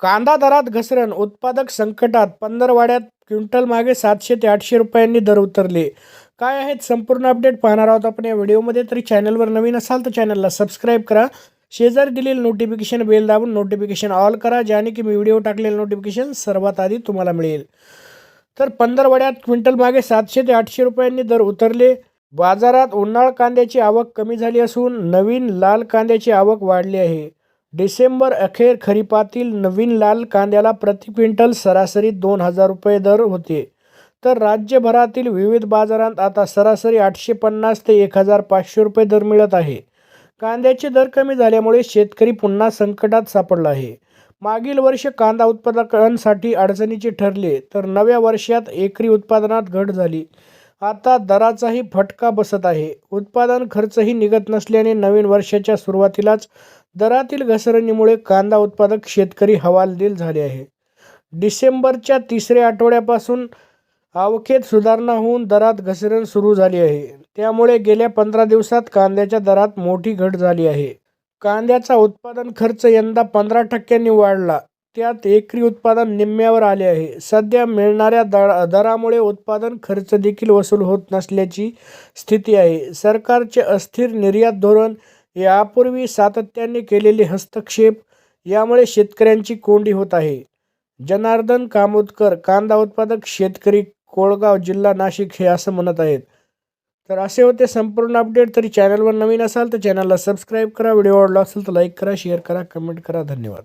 कांदा दरात घसरण, उत्पादक संकटात. पंधरवड्यात क्विंटल मागे 700 ते 800 रुपयांनी दर उतरले. काय आहेत संपूर्ण अपडेट पाहणार आहोत आपण या व्हिडिओमध्ये. तरी चॅनलवर नवीन असाल तर चॅनलला सबस्क्राईब करा. शेजारी दिलेली नोटिफिकेशन बेल दाबून नोटिफिकेशन ऑल करा, ज्याने की मी व्हिडिओ टाकलेलं नोटिफिकेशन सर्वात आधी तुम्हाला मिळेल. तर पंधरवड्यात क्विंटल मागे 700 ते 800 रुपयांनी दर उतरले. बाजारात उन्हाळ कांद्याची आवक कमी झाली असून नवीन लाल कांद्याची आवक वाढली आहे. डिसेंबर अखेर खरीपातील नवीन लाल कांद्याला प्रति क्विंटल सरासरी 2,000 रुपये दर होते. तर राज्यभरातील विविध बाजारात आता सरासरी 850 ते 1,500 रुपये दर मिळत आहे. कांद्याचे दर कमी झाल्यामुळे शेतकरी पुन्हा संकटात सापडला आहे. मागील वर्ष कांदा उत्पादकांसाठी अडचणीचे ठरले, तर नव्या वर्षात एकरी उत्पादनात घट झाली. आता दराचाही फटका बसत आहे. उत्पादन खर्चही निघत नसल्याने नवीन वर्षाच्या सुरुवातीलाच दरातील घसरणीमुळे कांदा उत्पादक शेतकरी हवालदिल झाले आहे. डिसेंबरच्या तिसऱ्या आठवड्यापासून आवकेत सुधारणा होऊन दरात घसरण सुरू झाली आहे. त्यामुळे गेल्या 15 दिवसात कांद्याच्या दरात मोठी घट झाली आहे. कांद्याचा उत्पादन खर्च यंदा 15% वाढला. त्यात एकरी उत्पादन निम्म्यावर आले आहे. सध्या मिळणाऱ्या दरामुळे उत्पादन खर्च देखील वसूल होत नसल्याची स्थिती आहे. सरकारचे अस्थिर निर्यात धोरण, यापूर्वी सातत्याने केलेले हस्तक्षेप यामुळे शेतकऱ्यांची कोंडी होत आहे. जनार्दन कामोदकर, कांदा उत्पादक शेतकरी, कोळगाव, जिल्हा नाशिक, हे असं म्हणत आहेत. तर असे होते संपूर्ण अपडेट. तरी चॅनलवर नवीन असाल तर चॅनलला सबस्क्राईब करा. व्हिडिओ आवडला असेल तर लाईक करा, शेअर करा, कमेंट करा. धन्यवाद.